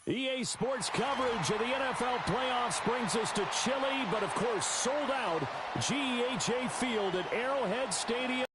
EA Sports coverage of the NFL playoffs brings us to chilly, but of course sold out GEHA Field at Arrowhead Stadium.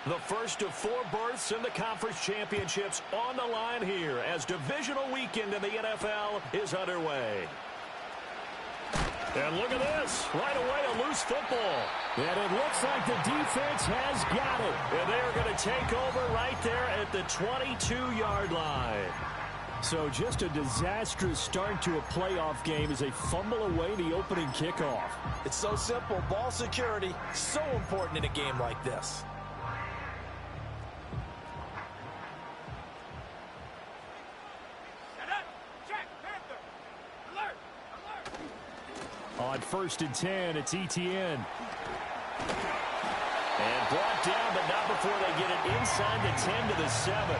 The first of 4 berths in the conference championships on the line here as divisional weekend in the NFL is underway. And look at this. Right away, a loose football. And it looks like the defense has got it. And they are going to take over right there at the 22-yard line. So just a disastrous start to a playoff game as they fumble away the opening kickoff. It's so simple. Ball security, so important in a game like this. On 1st and 10, it's ETN. And brought down, but not before they get it inside the 10 to the 7.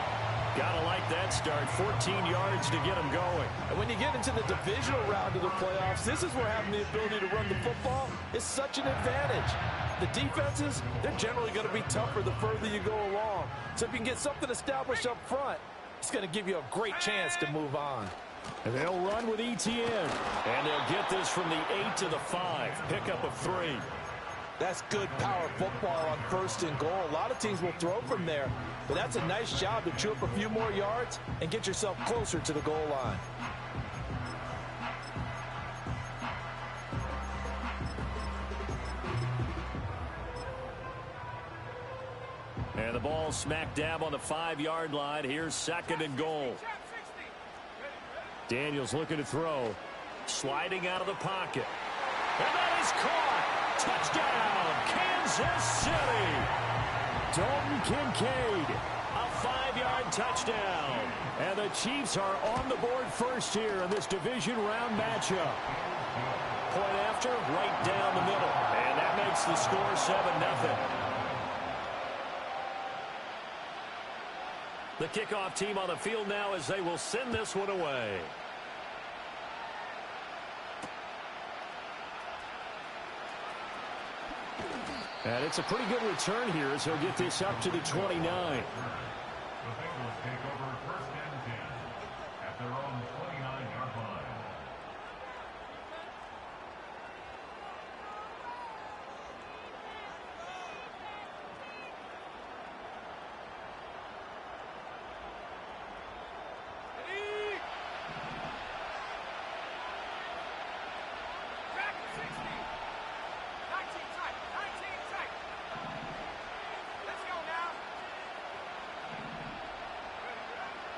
Gotta like that start. 14 yards to get them going. And when you get into the divisional round of the playoffs, this is where having the ability to run the football is such an advantage. The defenses, they're generally going to be tougher the further you go along. So if you can get something established up front, it's going to give you a great chance to move on. And they'll run with ETN. And they'll get this from the 8 to the 5. Pickup of 3. That's good power football on 1st and goal. A lot of teams will throw from there, but that's a nice job to chew up a few more yards and get yourself closer to the goal line. And the ball smack dab on the 5-yard line. Here's 2nd and goal. Daniels looking to throw. Sliding out of the pocket. And that is caught. Touchdown, Kansas City. Dalton Kincaid. A 5-yard touchdown. And the Chiefs are on the board first here in this division round matchup. Point after, right down the middle. And that makes the score 7-0. The kickoff team on the field now as they will send this one away. And it's a pretty good return here as he'll get this up to the 29. The Bengals take over 1st and 10 at their own 29-yard line.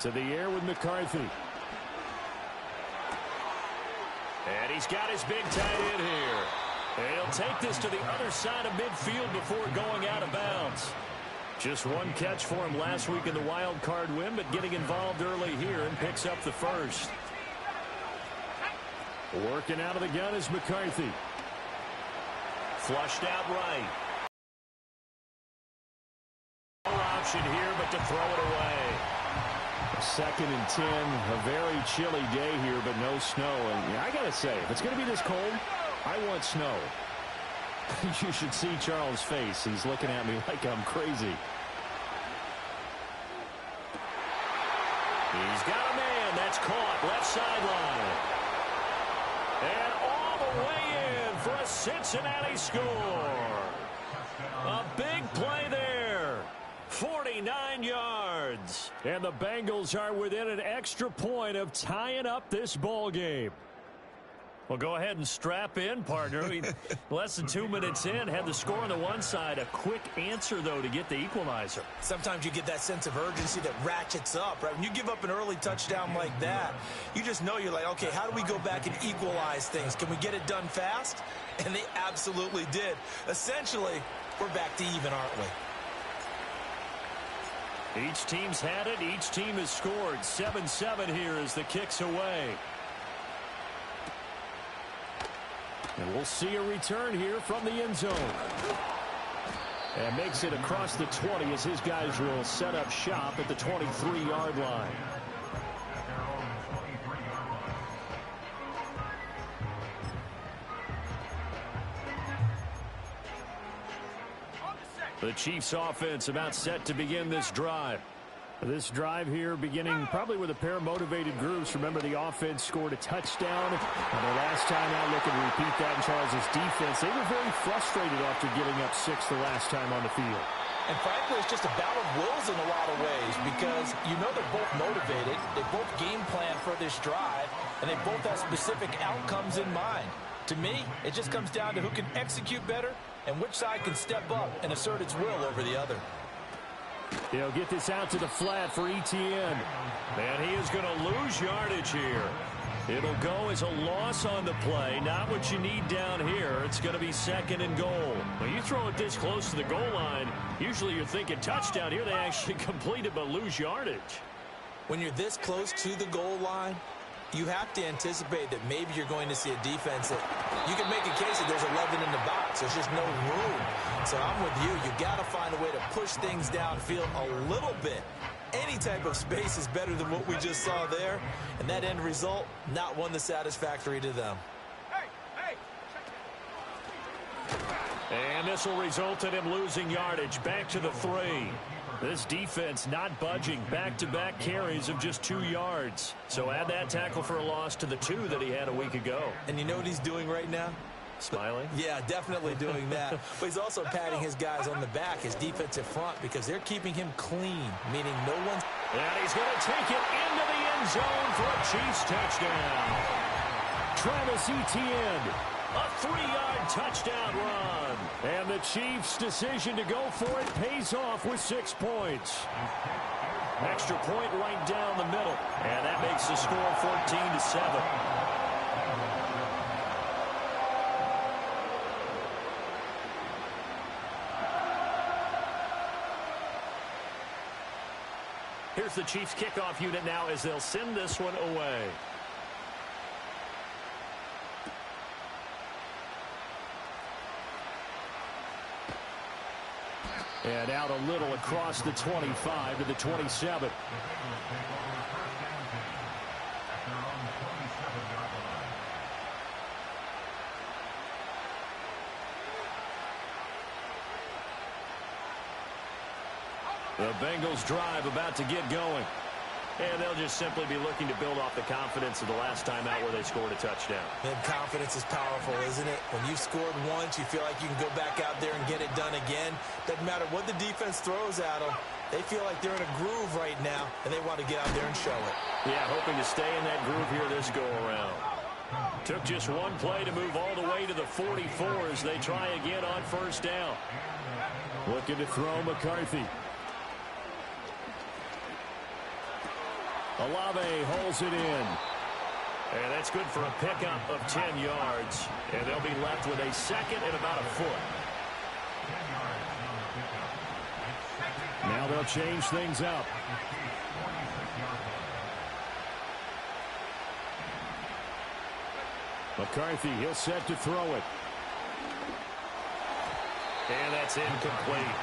To the air with McCarthy. And he's got his big tight end here. And he'll take this to the other side of midfield before going out of bounds. Just one catch for him last week in the wild card win, but getting involved early here and picks up the first. Working out of the gun is McCarthy. Flushed out right. No option here but to throw it away. 2nd and 10, a very chilly day here, but no snow. And I got to say, if it's going to be this cold, I want snow. You should see Charles' face. He's looking at me like I'm crazy. He's got a man. That's caught. Left sideline. And all the way in for a Cincinnati score. A big play there. 49 yards. And the Bengals are within an extra point of tying up this ball game. Well, go ahead and strap in, partner. Less than 2 minutes in, had the score on the one side. A quick answer, though, to get the equalizer. Sometimes you get that sense of urgency that ratchets up, right? When you give up an early touchdown like that, you just know you're like, okay, how do we go back and equalize things? Can we get it done fast? And they absolutely did. Essentially, we're back to even, aren't we? Each team's had it. Each team has scored. 7-7 here as the kick's away. And we'll see a return here from the end zone. And makes it across the 20 as his guys will set up shop at the 23-yard line. The Chiefs offense about set to begin this drive. This drive here beginning probably with a pair of motivated groups. Remember, the offense scored a touchdown. And the last time out, looking to repeat that in Charles' defense. They were very frustrated after giving up 6 the last time on the field. And frankly, it's just a battle of wills in a lot of ways because you know they're both motivated. They both game plan for this drive, and they both have specific outcomes in mind. To me, it just comes down to who can execute better and which side can step up and assert its will over the other. He'll get this out to the flat for Etienne. And he is going to lose yardage here. It'll go as a loss on the play. Not what you need down here. It's going to be 2nd and goal. When you throw it this close to the goal line, usually you're thinking touchdown. Here they actually complete it but lose yardage. When you're this close to the goal line, you have to anticipate that maybe you're going to see a defense that you can make a case that there's 11 in the box. There's just no room. So I'm with you. You got to find a way to push things downfield a little bit. Any type of space is better than what we just saw there. And that end result, not one that's satisfactory to them. And this will result in him losing yardage. Back to the 3. This defense not budging. Back-to-back carries of just 2 yards. So add that tackle for a loss to the 2 that he had a week ago. And you know what he's doing right now? Smiling? Yeah, definitely doing that. But he's also patting his guys on the back, his defensive front, because they're keeping him clean, meaning no one's... And he's going to take it into the end zone for a Chiefs touchdown. Travis Etienne, a 3-yard touchdown run. And the Chiefs' decision to go for it pays off with 6 points. Extra point right down the middle. And that makes the score 14-7. Here's the Chiefs kickoff unit now as they'll send this one away. And out a little across the 25 to the 27. The Bengals drive about to get going. And they'll just simply be looking to build off the confidence of the last time out where they scored a touchdown. And confidence is powerful, isn't it? When you've scored once, you feel like you can go back out there and get it done again. Doesn't matter what the defense throws at them. They feel like they're in a groove right now, and they want to get out there and show it. Yeah, hoping to stay in that groove here this go-around. Took just one play to move all the way to the 44 as they try again on first down. Looking to throw McCarthy. Olave holds it in. And that's good for a pickup of 10 yards. And they'll be left with a 2nd and about a foot. Now they'll change things up. McCarthy, he'll set to throw it. And that's incomplete.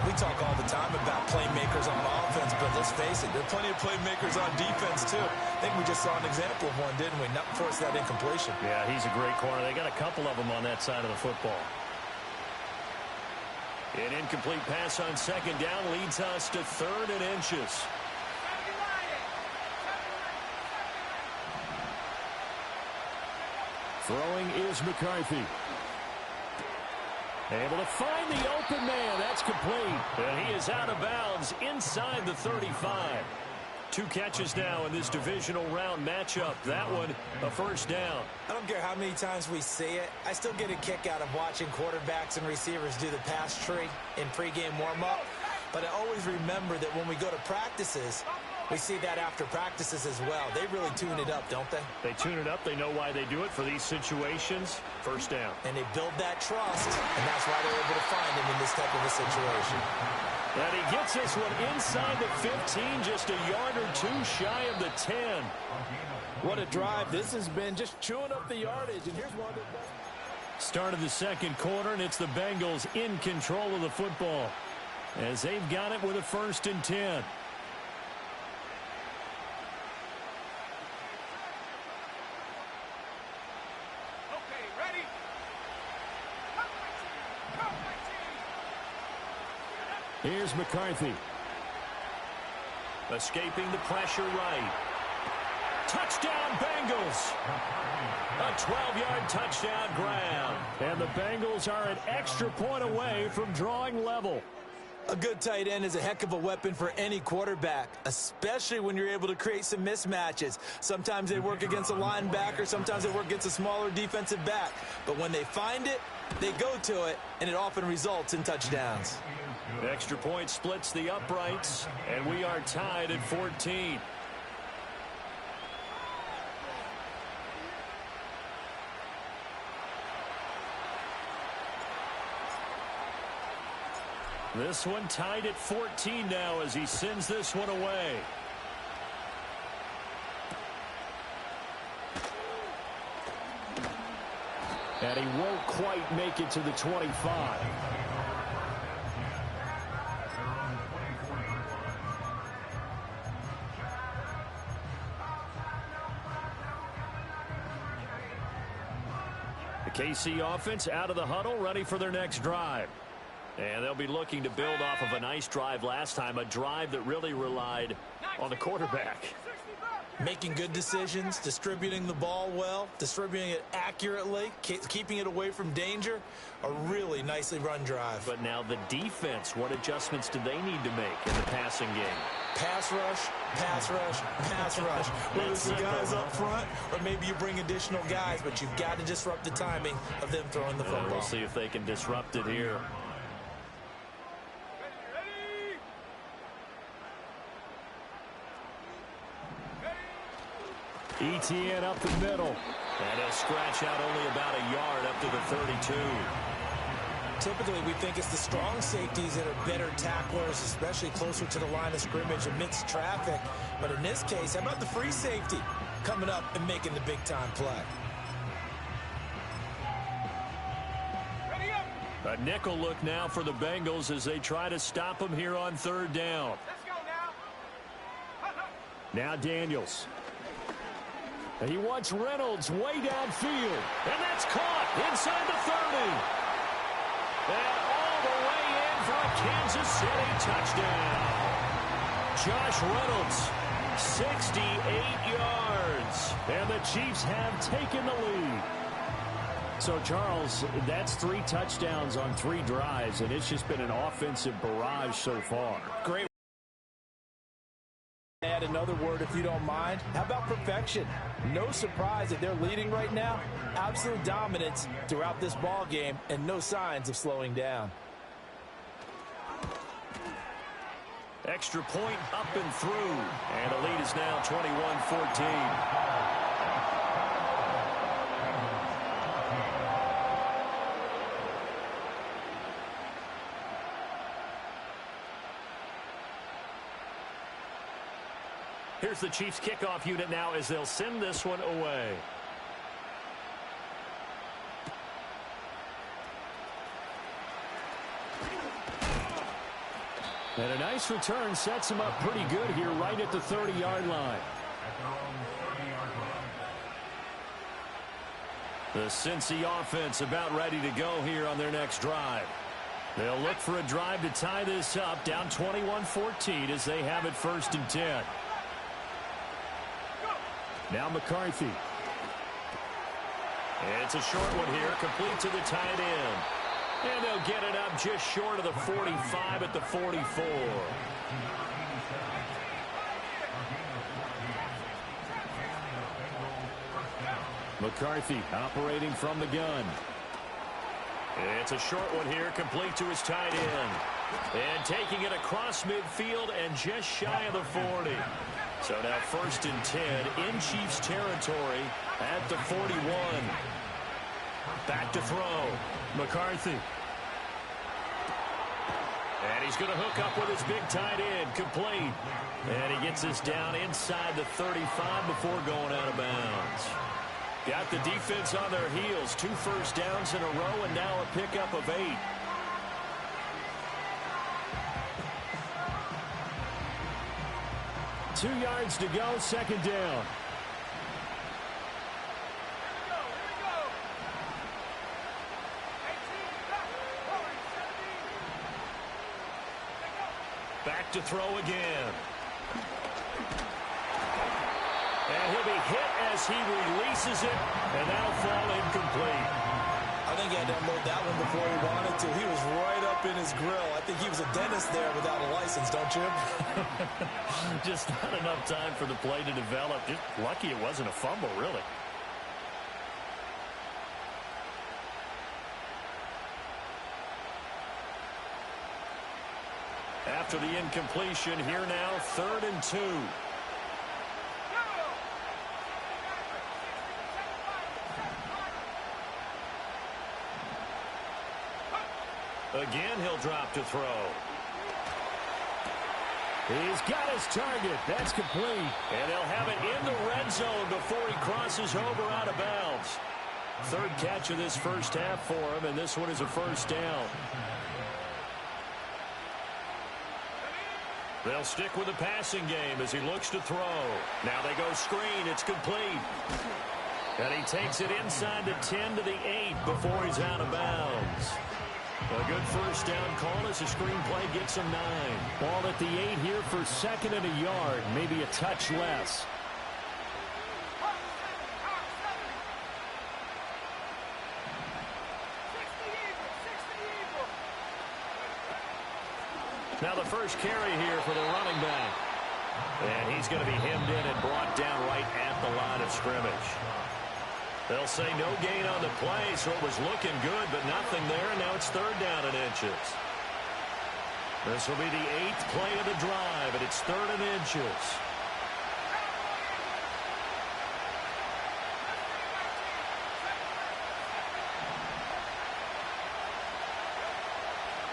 We talk all the time about playmakers on offense, but let's face it, there are plenty of playmakers on defense, too. I think we just saw an example of one, didn't we? Not force that incompletion. Yeah, he's a great corner. They got a couple of them on that side of the football. An incomplete pass on 2nd down leads us to 3rd and inches. Throwing is McCarthy. Able to find the open man. That's complete. And he is out of bounds inside the 35. 2 catches now in this divisional round matchup. That one, a first down. I don't care how many times we see it. I still get a kick out of watching quarterbacks and receivers do the pass tree in pregame warm-up. But I always remember that when we go to practices, we see that after practices as well. They really tune it up, don't they? They tune it up. They know why they do it for these situations. First down. And they build that trust, and that's why they're able to find him in this type of a situation. And he gets this one inside the 15, just a yard or 2 shy of the 10. What a drive this has been, just chewing up the yardage. And here's one. start of the second quarter, and it's the Bengals in control of the football as they've got it with a 1st and 10. Here's McCarthy. Escaping the pressure right. Touchdown, Bengals. A 12-yard touchdown grab. And the Bengals are an extra point away from drawing level. A good tight end is a heck of a weapon for any quarterback, especially when you're able to create some mismatches. Sometimes they work against a linebacker, sometimes they work against a smaller defensive back. But when they find it, they go to it, and it often results in touchdowns. Extra point splits the uprights, and we are tied at 14. This one tied at 14 now as he sends this one away. And he won't quite make it to the 25. The KC offense out of the huddle, ready for their next drive. And they'll be looking to build off of a nice drive last time, a drive that really relied on the quarterback. Making good decisions, distributing the ball well, distributing it accurately, keeping it away from danger. A really nicely run drive. But now the defense, what adjustments do they need to make in the passing game? Pass rush, pass rush, pass rush. Whether it's the guys up front or maybe you bring additional guys, but you've got to disrupt the timing of them throwing the football. We'll see if they can disrupt it here. ETN up the middle. And he'll scratch out only about a yard up to the 32. Typically, we think it's the strong safeties that are better tacklers, especially closer to the line of scrimmage amidst traffic. But in this case, how about the free safety coming up and making the big-time play? A nickel look now for the Bengals as they try to stop him here on 3rd down. Let's go now. Now Daniels. And he wants Reynolds way downfield. And that's caught inside the 30. And all the way in for a Kansas City touchdown. Josh Reynolds, 68 yards. And the Chiefs have taken the lead. So, Charles, that's 3 touchdowns on 3 drives, and it's just been an offensive barrage so far. Great. Add another word if you don't mind. How about perfection? No surprise that they're leading right now. Absolute dominance throughout this ball game and no signs of slowing down. Extra point up and through. And the lead is now 21-14. Here's the Chiefs kickoff unit now as they'll send this one away. And a nice return sets him up pretty good here right at the 30-yard line. The Cincy offense about ready to go here on their next drive. They'll look for a drive to tie this up, down 21-14 as they have it 1st and 10. Now McCarthy. It's a short one here, complete to the tight end. And they'll get it up just short of the 45 at the 44. McCarthy operating from the gun. It's a short one here, complete to his tight end. And taking it across midfield and just shy of the 40. So now 1st and 10 in Chiefs territory at the 41. Back to throw. McCarthy. And he's going to hook up with his big tight end. Complete. And he gets this down inside the 35 before going out of bounds. Got the defense on their heels. 2 first downs in a row and now a pickup of 8. Two yards to go, second down. Back to throw again. And he'll be hit as he releases it, and that'll fall incomplete. I think he had to unload that one before he wanted to. He was right up in his grill. I think he was a dentist there without a license, don't you? Just not enough time for the play to develop. Just lucky it wasn't a fumble, really. After the incompletion, here now, 3rd and 2. Again, he'll drop to throw. He's got his target. That's complete. And they'll have it in the red zone before he crosses over out of bounds. 3rd catch of this first half for him, and this one is a first down. They'll stick with the passing game as he looks to throw. Now they go screen. It's complete. And he takes it inside the 10 to the 8 before he's out of bounds. A good first down call as the screenplay gets him 9. Ball at the 8 here for 2nd and a yard, maybe a touch less. Now the first carry here for the running back. And he's going to be hemmed in and brought down right at the line of scrimmage. They'll say no gain on the play, so it was looking good, but nothing there, and now it's 3rd down and inches. This will be the 8th play of the drive, and it's 3rd and inches.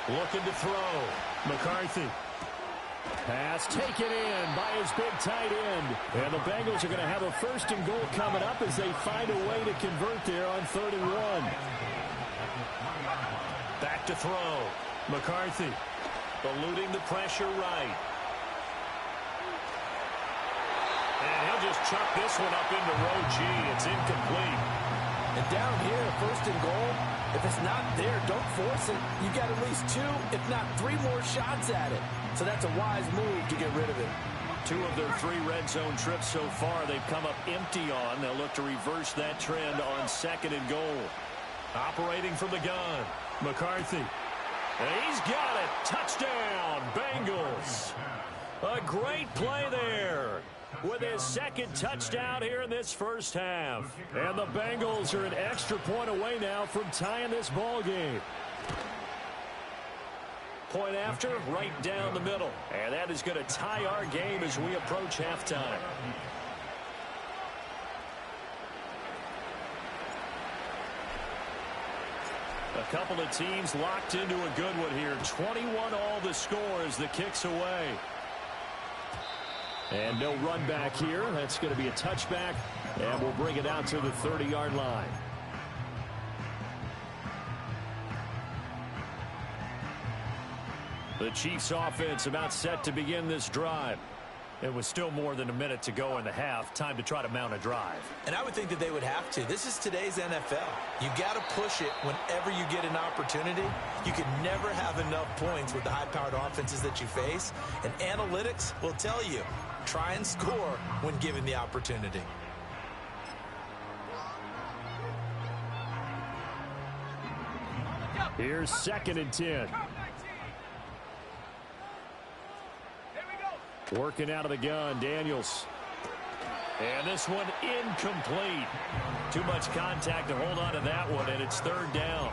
Looking to throw. McCarthy. Pass taken in by his big tight end. And the Bengals are going to have a 1st and goal coming up as they find a way to convert there on 3rd and 1. Back to throw. McCarthy eluding the pressure right. And he'll just chuck this one up into row G. It's incomplete. And down here, 1st and goal, if it's not there, don't force it. You've got at least 2, if not 3 more shots at it. So that's a wise move to get rid of it. 2 of their 3 red zone trips so far they've come up empty on. They'll look to reverse that trend on 2nd and goal. Operating from the gun, McCarthy. And he's got it. Touchdown, Bengals. A great play there with his 2nd touchdown here in this first half. And the Bengals are an extra point away now from tying this ball game. Point after, right down the middle. And that is going to tie our game as we approach halftime. A couple of teams locked into a good one here. 21 all the score as the kick's away. And no run back here. That's going to be a touchback. And we'll bring it out to the 30-yard line. The Chiefs offense about set to begin this drive. It was still more than a minute to go in the half. Time to try to mount a drive. And I would think that they would have to. This is today's NFL. You got to push it whenever you get an opportunity. You can never have enough points with the high-powered offenses that you face. And analytics will tell you, try and score when given the opportunity. Here's 2nd and 10. Working out of the gun, Daniels. And this one incomplete. Too much contact to hold on to that one, and it's 3rd down.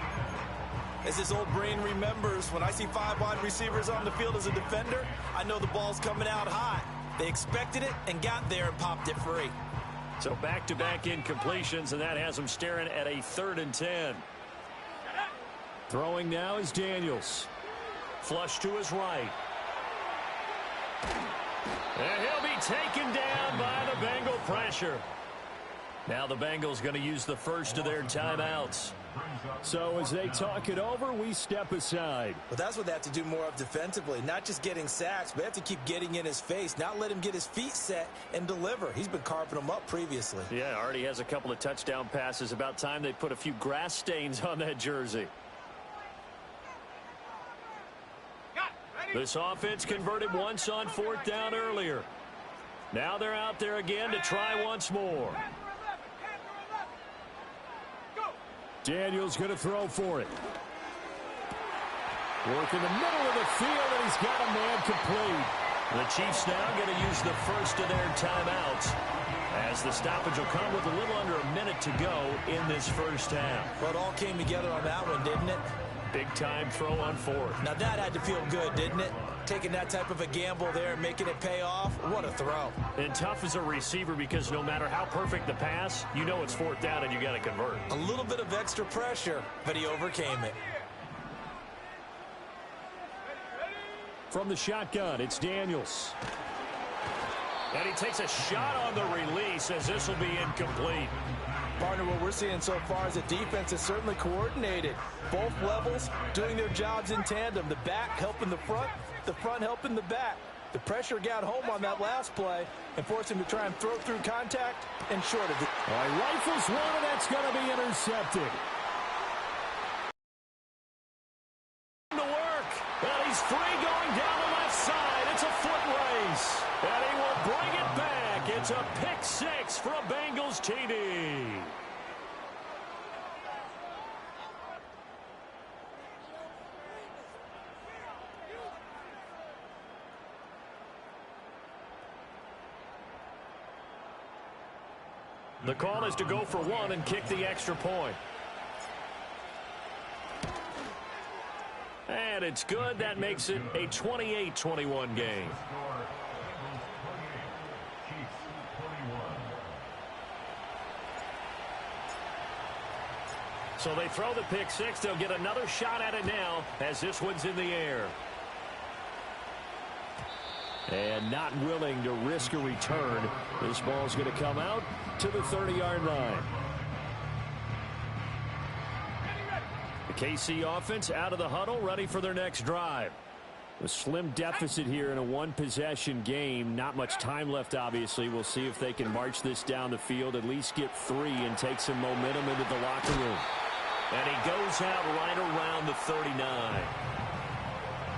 As this old brain remembers, when I see 5 wide receivers on the field as a defender, I know the ball's coming out high. They expected it and got there and popped it free. So back-to-back incompletions, and that has them staring at a 3rd and 10. Throwing now is Daniels. Flush to his right. And he'll be taken down by the Bengal pressure. Now the Bengals going to use the first of their timeouts. So as they talk it over, we step aside. Well, that's what they have to do more of defensively. Not just getting sacks, but they have to keep getting in his face. Not let him get his feet set and deliver. He's been carving them up previously. Yeah, already has a couple of touchdown passes. About time they put a few grass stains on that jersey. This offense converted once on 4th down earlier. Now they're out there again to try once more. Daniels going to throw for it. Work in the middle of the field, and he's got a man complete. The Chiefs now going to use the first of their timeouts, as the stoppage will come with a little under a minute to go in this first half. Well, it all came together on that one, didn't it? Big-time throw on 4th. Now that had to feel good, didn't it? Taking that type of a gamble there and making it pay off. What a throw. And tough as a receiver, because no matter how perfect the pass, you know it's 4th down and you got to convert. A little bit of extra pressure, but he overcame it. From the shotgun, it's Daniels. And he takes a shot on the release, as this will be incomplete. Partner, what we're seeing so far is the defense is certainly coordinated. Both levels doing their jobs in tandem. The back helping the front helping the back. The pressure got home on that last play and forced him to try and throw through contact and short of it. All right, rifles one, and that's going to be intercepted. To work, and he's free going down the left side. It's a foot race, and he will bring it back. It's a pick 6 for a Bengals TD. The call is to go for 1 and kick the extra point. And it's good. That makes it a 28-21 game. So they throw the pick 6. They'll get another shot at it now as this one's in the air. And not willing to risk a return. This ball's going to come out to the 30-yard line. The KC offense out of the huddle, ready for their next drive. A slim deficit here in a one-possession game. Not much time left, obviously. We'll see if they can march this down the field, at least get 3 and take some momentum into the locker room. And he goes out right around the 39.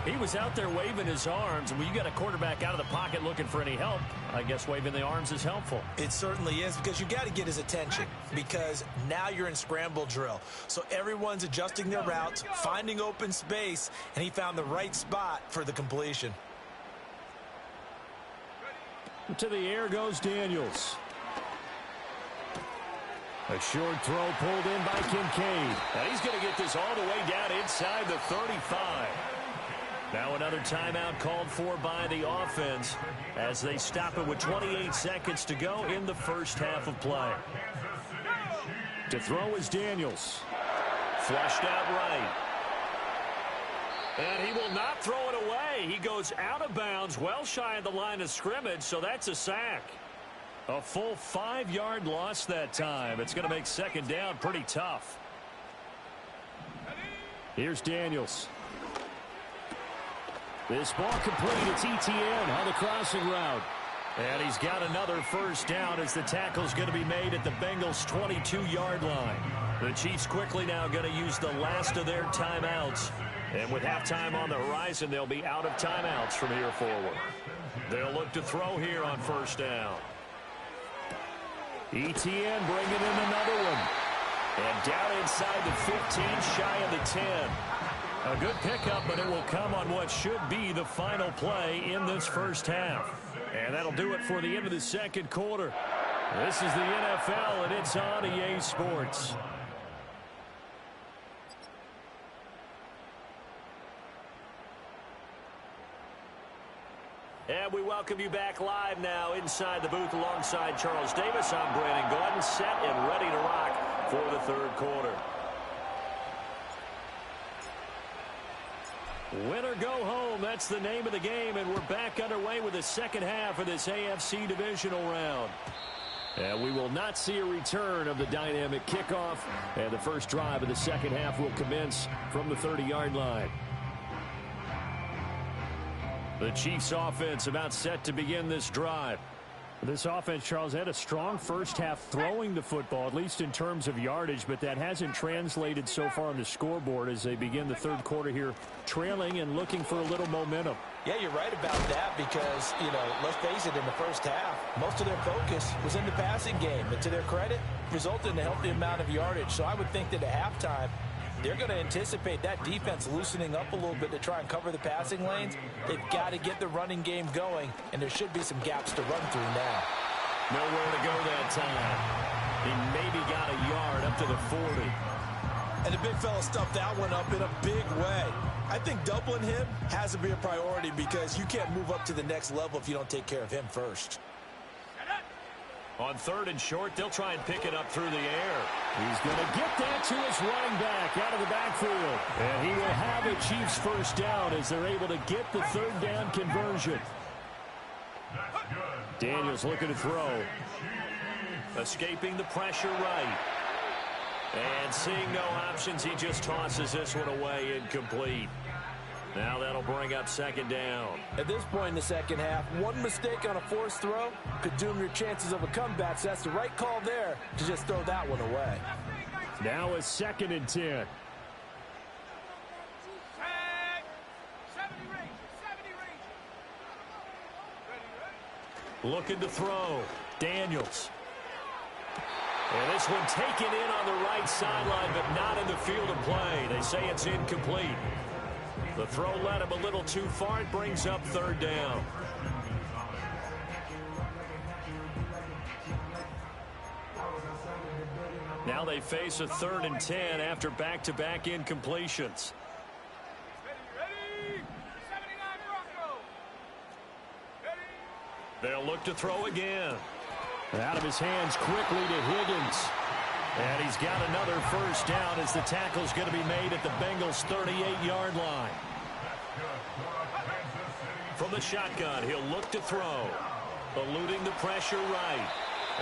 He was out there waving his arms, and when you got a quarterback out of the pocket looking for any help, I guess waving the arms is helpful. It certainly is, because you got to get his attention, because now you're in scramble drill. So everyone's adjusting their routes, finding open space, and he found the right spot for the completion. To the air goes Daniels. A short throw pulled in by Kincaid. And he's going to get this all the way down inside the 35. Now another timeout called for by the offense as they stop it with 28 seconds to go in the first half of play. To throw is Daniels. Flushed out right. And he will not throw it away. He goes out of bounds, well shy of the line of scrimmage, so that's a sack. A full 5-yard loss that time. It's going to make second down pretty tough. Here's Daniels. This ball complete. It's ETN on the crossing route. And he's got another first down as the tackle's going to be made at the Bengals' 22-yard line. The Chiefs quickly now going to use the last of their timeouts. And with halftime on the horizon, they'll be out of timeouts from here forward. They'll look to throw here on first down. ETN bringing in another one. And down inside the 15, shy of the 10. A good pickup, but it will come on what should be the final play in this first half. And that'll do it for the end of the second quarter. This is the NFL, and it's on EA Sports. And we welcome you back live now inside the booth alongside Charles Davis. I'm Brandon Gordon, set and ready to rock for the third quarter. Win or go home, that's the name of the game, and we're back underway with the second half of this AFC Divisional round. And we will not see a return of the dynamic kickoff. And the first drive of the second half will commence from the 30-yard line. The Chiefs offense about set to begin this drive. This offense, Charles, had a strong first half throwing the football, at least in terms of yardage, but that hasn't translated so far on the scoreboard as they begin the third quarter here, trailing and looking for a little momentum. Yeah, you're right about that because, let's face it, in the first half, most of their focus was in the passing game. And to their credit, resulted in a healthy amount of yardage. So I would think that at halftime, they're going to anticipate that defense loosening up a little bit to try and cover the passing lanes. They've got to get the running game going, and there should be some gaps to run through now. Nowhere to go that time. He maybe got a yard up to the 40. And the big fella stuffed that one up in a big way. I think doubling him has to be a priority because you can't move up to the next level if you don't take care of him first. On third and short, they'll try and pick it up through the air. He's going to get that to his running back out of the backfield. And he will have a Chiefs first down as they're able to get the third down conversion. Daniels looking to throw. Escaping the pressure right. And seeing no options, he just tosses this one away incomplete. Now that'll bring up second down. At this point in the second half, one mistake on a forced throw could doom your chances of a comeback. So that's the right call there to just throw that one away. Now a 2nd and 10. Looking to throw. Daniels. And this one taken in on the right sideline, but not in the field of play. They say it's incomplete. The throw led him a little too far. It brings up third down. Now they face a 3rd and 10 after back-to-back incompletions. They'll look to throw again. Out of his hands quickly to Higgins. And he's got another first down as the tackle's going to be made at the Bengals' 38-yard line. From the shotgun, he'll look to throw. Eluding the pressure right.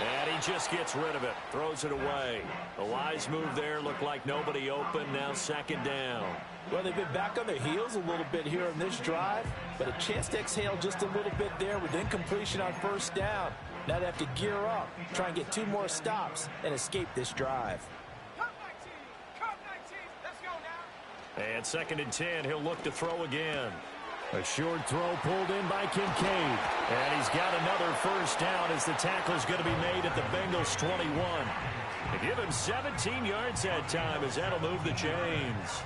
And he just gets rid of it. Throws it away. A wise move there. Looked like nobody open. Now second down. Well, they've been back on their heels a little bit here in this drive. But a chance to exhale just a little bit there with incompletion on first down. Now they have to gear up, try and get 2 more stops, and escape this drive. And 2nd and 10, he'll look to throw again. A short throw pulled in by Kincaid. And he's got another first down as the tackle's going to be made at the Bengals' 21. They give him 17 yards that time as that'll move the chains.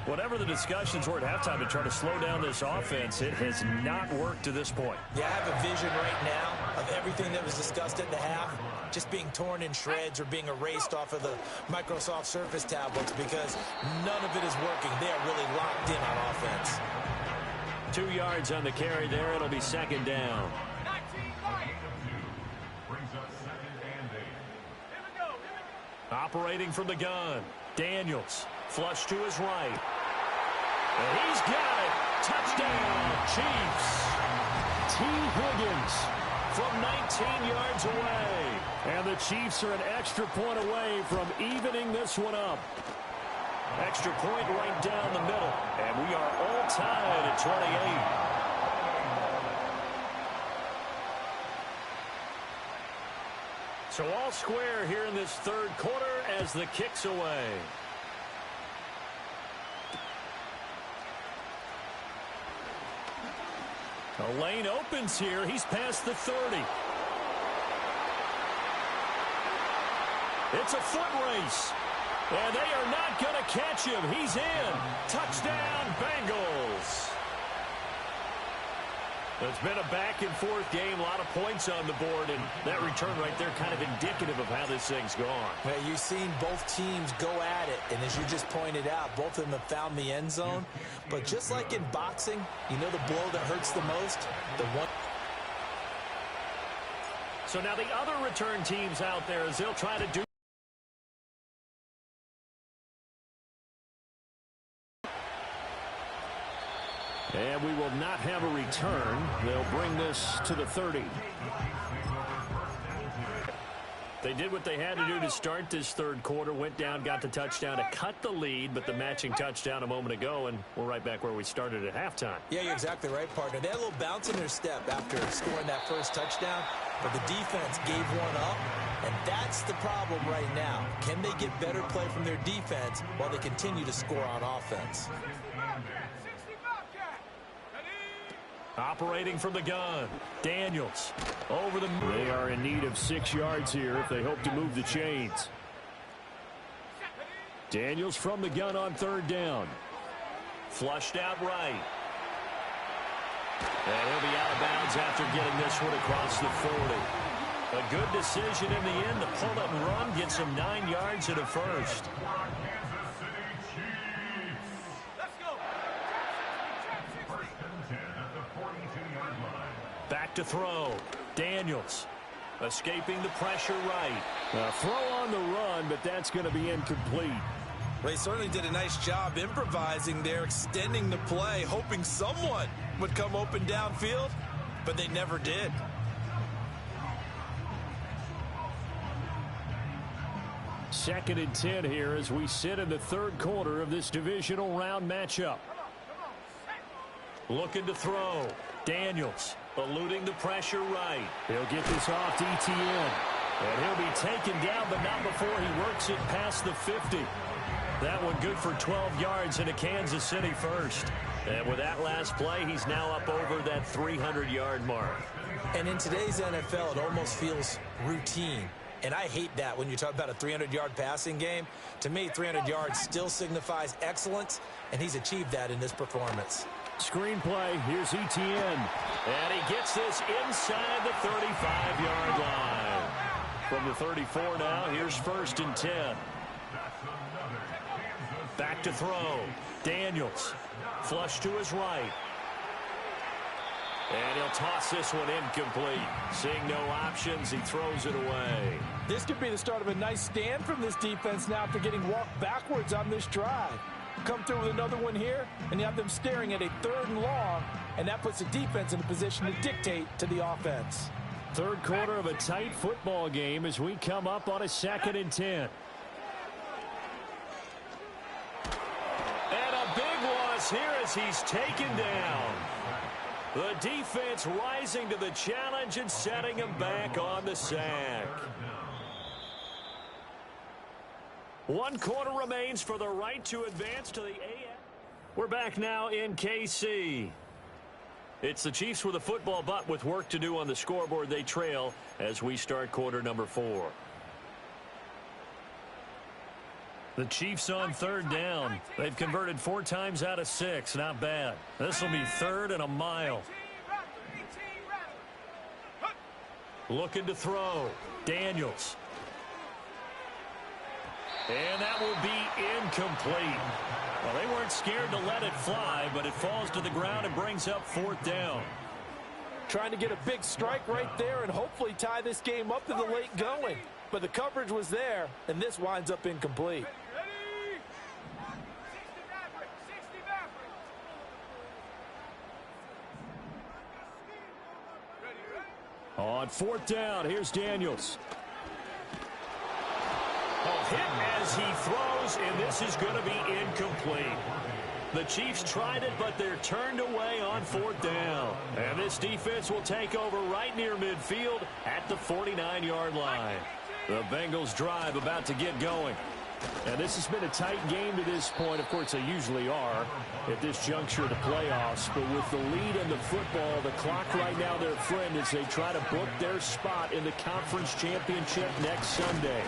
Whatever the discussions were at halftime to try to slow down this offense, it has not worked to this point. Yeah, I have a vision right now of everything that was discussed at the half just being torn in shreds or being erased off of the Microsoft Surface tablets because none of it is working. They are really locked in on offense. 2 yards on the carry there. It'll be second down. Operating from the gun. Daniels. Flush to his right. And he's got it. Touchdown, Chiefs. T. Higgins from 19 yards away. And the Chiefs are an extra point away from evening this one up. Extra point right down the middle. And we are all tied at 28. So all square here in this third quarter as the kick's away. A lane opens here. He's past the 30. It's a foot race. And they are not going to catch him. He's in. Touchdown, Bengals. It's been a back-and-forth game, a lot of points on the board, and that return right there kind of indicative of how this thing's gone. Well, you've seen both teams go at it, and as you just pointed out, both of them have found the end zone. But just like in boxing, you know the blow that hurts the most? The one. So now the other return teams out there as they'll try to do. And we will not have a return. They'll bring this to the 30. They did what they had to do to start this third quarter, went down, got the touchdown to cut the lead, but the matching touchdown a moment ago, and we're right back where we started at halftime. Yeah, you're exactly right, partner. They had a little bounce in their step after scoring that first touchdown, but the defense gave one up, and that's the problem right now. Can they get better play from their defense while they continue to score on offense? Operating from the gun, Daniels over the. They are in need of 6 yards here if they hope to move the chains. Daniels from the gun on third down. Flushed out right. And he'll be out of bounds after getting this one across the 40. A good decision in the end to pull it and run, gets him 9 yards and a first. Back to throw. Daniels escaping the pressure right. Throw on the run, but that's going to be incomplete. They certainly did a nice job improvising there, extending the play, hoping someone would come open downfield, but they never did. Second and 10 here as we sit in the third quarter of this divisional round matchup. Looking to throw. Daniels eluding the pressure right. He'll get this off to ETN. And he'll be taken down, but not before he works it past the 50. That one good for 12 yards and a Kansas City first. And with that last play, he's now up over that 300-yard mark. And in today's NFL, it almost feels routine. And I hate that when you talk about a 300-yard passing game. To me, 300 yards still signifies excellence, and he's achieved that in this performance. Screenplay, here's ETN. And he gets this inside the 35-yard line. From the 34 now, here's first and 10. Back to throw. Daniels. Flush to his right. And he'll toss this one incomplete. Seeing no options, he throws it away. This could be the start of a nice stand from this defense now after getting walked backwards on this drive. Come through with another one here, and you have them staring at a 3rd and long, and that puts the defense in a position to dictate to the offense. Third quarter of a tight football game as we come up on a 2nd and 10. And a big loss here as he's taken down. The defense rising to the challenge and setting him back on the sack. 1 quarter remains for the right to advance to the AF. We're back now in KC. It's the Chiefs with a football, but with work to do on the scoreboard. They trail as we start quarter number 4. The Chiefs on third down. They've converted 4 times out of 6. Not bad. This will be 3rd and a mile. Looking to throw. Daniels. And that will be incomplete. Well, they weren't scared to let it fly, but it falls to the ground and brings up 4th down. Trying to get a big strike right there and hopefully tie this game up to the late going. But the coverage was there, and this winds up incomplete. On 4th down, here's Daniels. Hit as he throws, and this is going to be incomplete. The Chiefs tried it, but they're turned away on 4th down. And this defense will take over right near midfield at the 49-yard line. The Bengals drive about to get going. And this has been a tight game to this point. Of course, they usually are at this juncture of the playoffs. But with the lead in the football, the clock right now their friend as they try to book their spot in the conference championship next Sunday.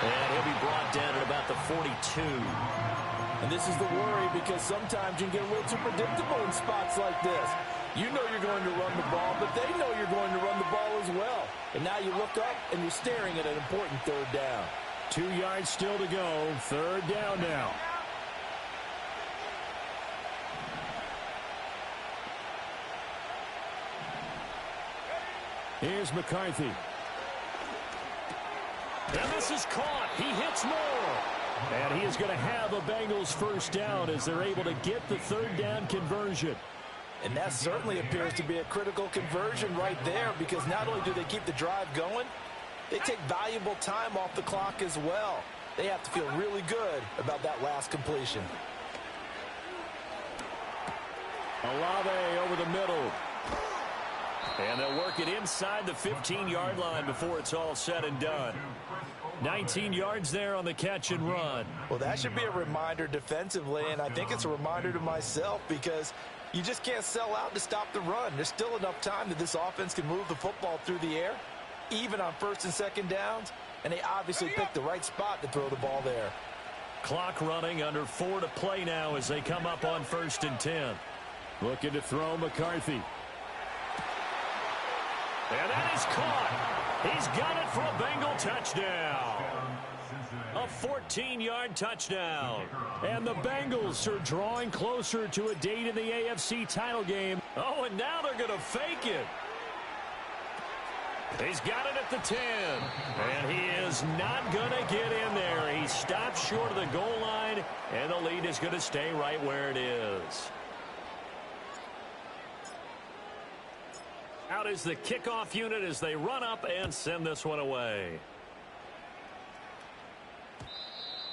And he'll be brought down at about the 42. And this is the worry because sometimes you can get a little too predictable in spots like this. You know you're going to run the ball, but they know you're going to run the ball as well. And now you look up and you're staring at an important 3rd down. 2 yards still to go. 3rd down now. Here's McCarthy. And this is caught. He hits more. And he is going to have a Bengals first down as they're able to get the 3rd down conversion. And that certainly appears to be a critical conversion right there because not only do they keep the drive going, they take valuable time off the clock as well. They have to feel really good about that last completion. Olave over the middle. And they'll work it inside the 15-yard line before it's all said and done. 19 yards there on the catch and run. Well, that should be a reminder defensively, and I think it's a reminder to myself because you just can't sell out to stop the run. There's still enough time that this offense can move the football through the air, even on first and second downs, and they obviously picked the right spot to throw the ball there. Clock running, under 4 to play now as they come up on 1st and 10. Looking to throw McCarthy. And that is caught. He's got it for a Bengal touchdown. A 14-yard touchdown. And the Bengals are drawing closer to a date in the AFC title game. Oh, and now they're going to fake it. He's got it at the 10. And he is not going to get in there. He stops short of the goal line, and the lead is going to stay right where it is. Out is the kickoff unit as they run up and send this one away.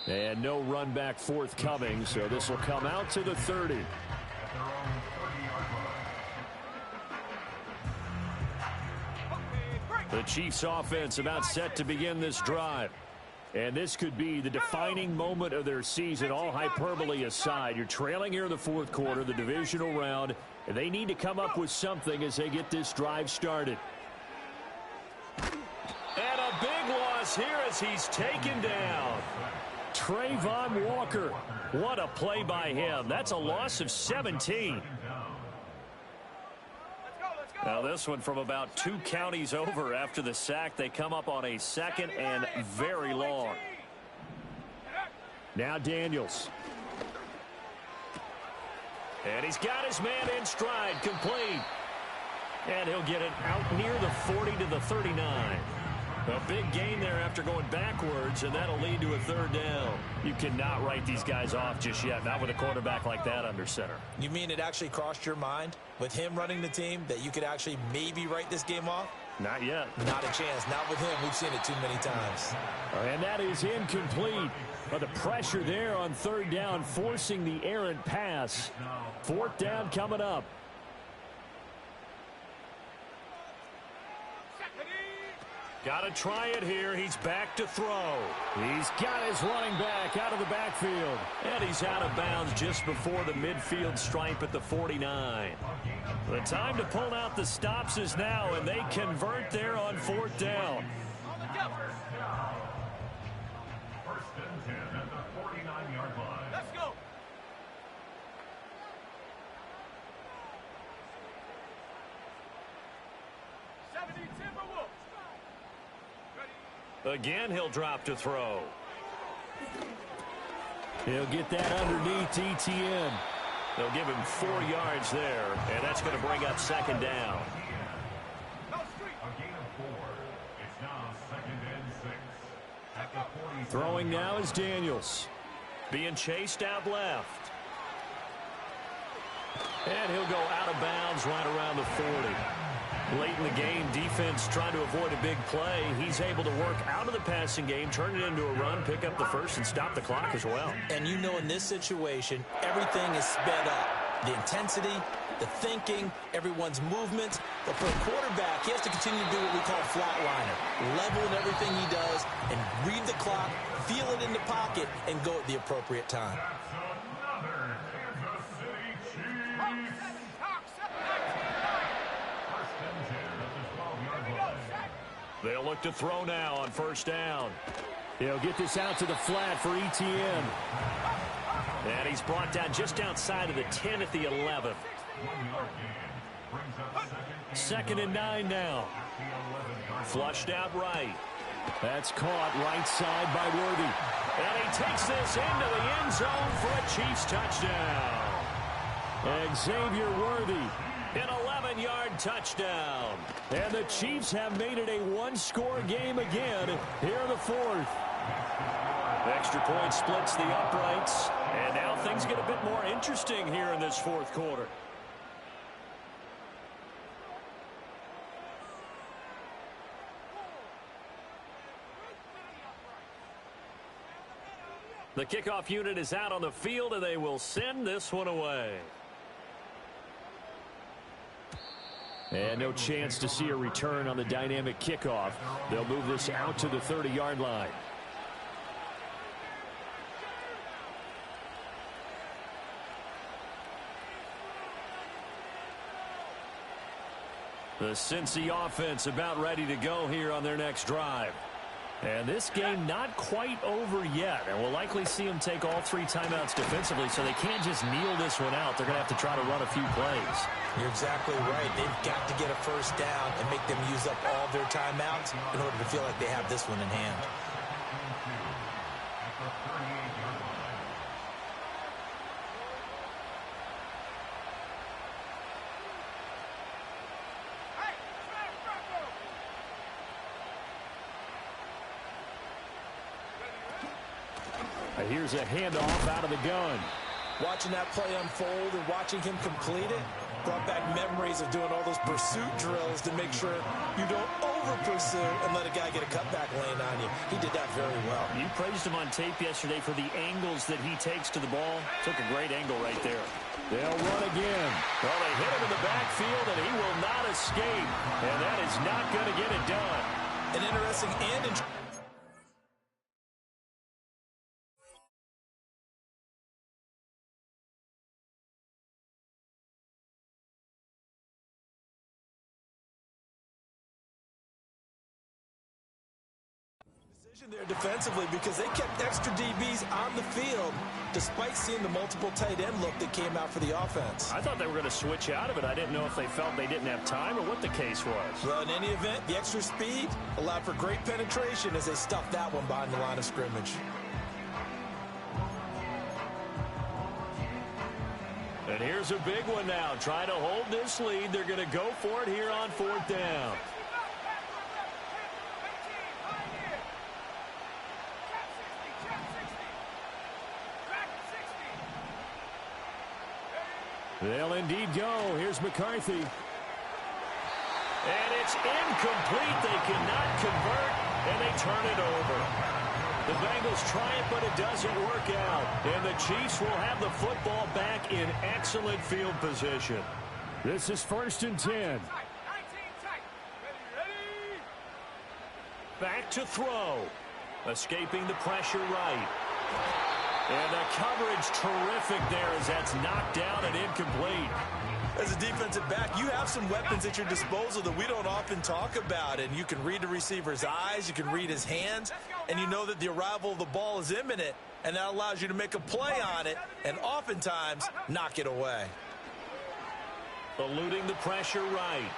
And no run back forthcoming, so this will come out to the 30. The Chiefs offense about set to begin this drive. And this could be the defining moment of their season, all hyperbole aside. You're trailing here in the fourth quarter, the divisional round, and they need to come up with something as they get this drive started. And a big loss here as he's taken down. Trayvon Walker. What a play by him. That's a loss of 17. Now this one from about 2 counties over after the sack. They come up on a 2nd and very long. Now Daniels. And he's got his man in stride, complete. And he'll get it out near the 40 to the 39. A big gain there after going backwards, and that'll lead to a 3rd down. You cannot write these guys off just yet, not with a quarterback like that under center. You mean it actually crossed your mind with him running the team that you could actually maybe write this game off? Not yet. Not a chance. Not with him. We've seen it too many times. And that is incomplete. But the pressure there on 3rd down, forcing the errant pass. 4th down coming up. Got to try it here. He's back to throw. He's got his running back out of the backfield. And he's out of bounds just before the midfield stripe at the 49. The time to pull out the stops is now, and they convert there on 4th down. First and 10 at the 49-yard line. Let's go. Again, he'll drop to throw. He'll get that underneath ETN. They'll give him 4 yards there, and that's going to bring up 2nd down. A gain of 4. It's now 2nd and 6. At the 40. Throwing now is Daniels. Being chased out left. And he'll go out of bounds right around the 40. Late in the game, defense trying to avoid a big play. He's able to work out of the passing game, turn it into a run, pick up the first, and stop the clock as well. And you know in this situation, everything is sped up. The intensity, the thinking, everyone's movement. But for a quarterback, he has to continue to do what we call flatliner. Level in everything he does and read the clock, feel it in the pocket, and go at the appropriate time. Another Kansas City Chiefs. They'll look to throw now on 1st down. He'll get this out to the flat for ETN. And he's brought down just outside of the 10 at the 11. 2nd and 9 now. Flushed out right. That's caught right side by Worthy. And he takes this into the end zone for a Chiefs touchdown. Xavier Worthy. An 11-yard touchdown. And the Chiefs have made it a one-score game again here in the 4th. Extra point splits the uprights. And now things get a bit more interesting here in this 4th quarter. The kickoff unit is out on the field, and they will send this one away. And no chance to see a return on the dynamic kickoff. They'll move this out to the 30-yard line. The Cincy offense about ready to go here on their next drive. And this game not quite over yet. And we'll likely see them take all 3 timeouts defensively, so they can't just kneel this one out. They're going to have to try to run a few plays. You're exactly right. They've got to get a first down and make them use up all their timeouts in order to feel like they have this one in hand. Here's a handoff out of the gun. Watching that play unfold and watching him complete it brought back memories of doing all those pursuit drills to make sure you don't over-pursue and let a guy get a cutback lane on you. He did that very well. You praised him on tape yesterday for the angles that he takes to the ball. Took a great angle right there. They'll run again. Well, they hit him in the backfield, and he will not escape. And that is not going to get it done. An interesting and there defensively because they kept extra DBs on the field despite seeing the multiple tight end look that came out for the offense. I thought they were going to switch out of it. I didn't know if they felt they didn't have time or what the case was. Well, in any event, the extra speed allowed for great penetration as they stuffed that one behind the line of scrimmage. And here's a big one now. Trying to hold this lead. They're going to go for it here on 4th down. They'll indeed go. Here's McCarthy. And it's incomplete. They cannot convert, and they turn it over. The Bengals try it, but it doesn't work out. And the Chiefs will have the football back in excellent field position. This is 1st and 10. Back to throw. Escaping the pressure right. And the coverage terrific there as that's knocked down and incomplete. As a defensive back, you have some weapons at your disposal that we don't often talk about. And you can read the receiver's eyes, you can read his hands, and you know that the arrival of the ball is imminent. And that allows you to make a play on it and oftentimes knock it away. Eluding the pressure right.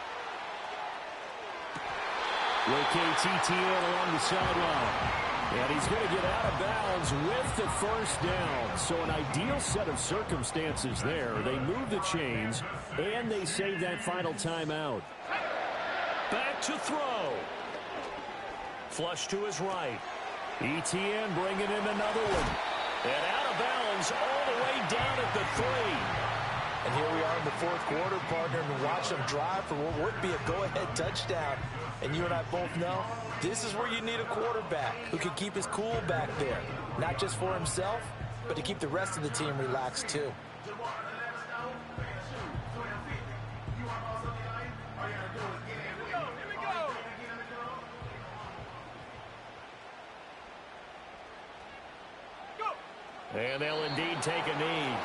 Rotates ETN along the sideline. And he's going to get out of bounds with the first down. So an ideal set of circumstances there. They move the chains, and they save that final timeout. Back to throw. Flush to his right. ETN bringing in another one. And out of bounds all the way down at the 3. And here we are in the 4th quarter, partner, and watch them drive for what would be a go-ahead touchdown. And you and I both know this is where you need a quarterback who can keep his cool back there. Not just for himself, but to keep the rest of the team relaxed too. And they'll indeed take a knee.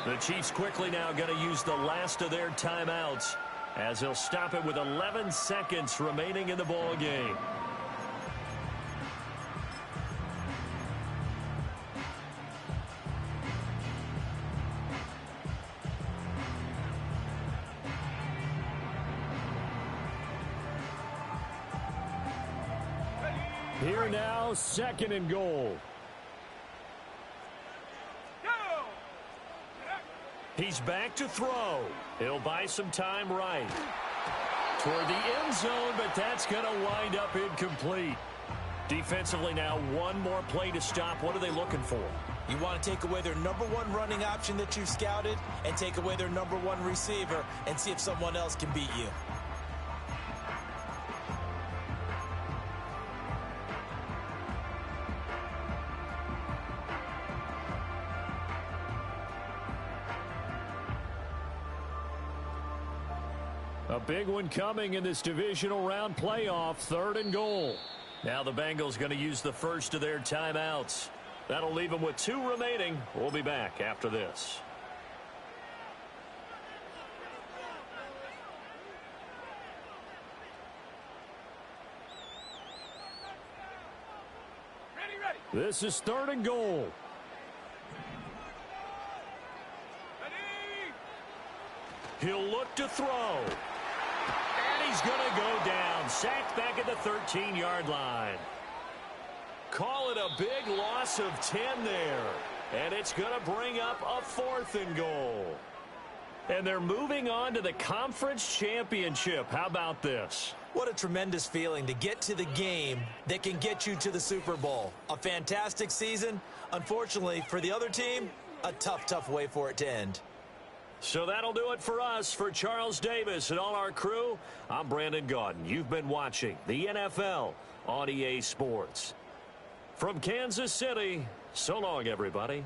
The Chiefs quickly now going to use the last of their timeouts as they'll stop it with 11 seconds remaining in the ball game. Here now, 2nd and goal. He's back to throw. He'll buy some time right. Toward the end zone, but that's going to wind up incomplete. Defensively now, one more play to stop. What are they looking for? You want to take away their #1 running option that you've scouted and take away their #1 receiver and see if someone else can beat you. A big one coming in this divisional round playoff, 3rd and goal. Now the Bengals going to use the first of their timeouts. That'll leave them with 2 remaining. We'll be back after this. This is 3rd and goal. He'll look to throw. And he's going to go down. Sacked back at the 13-yard line. Call it a big loss of 10 there. And it's going to bring up a 4th and goal. And they're moving on to the conference championship. How about this? What a tremendous feeling to get to the game that can get you to the Super Bowl. A fantastic season. Unfortunately, for the other team, a tough way for it to end. So that'll do it for us. For Charles Davis and all our crew, I'm Brandon Gaudin. You've been watching the NFL on EA Sports. From Kansas City, so long, everybody.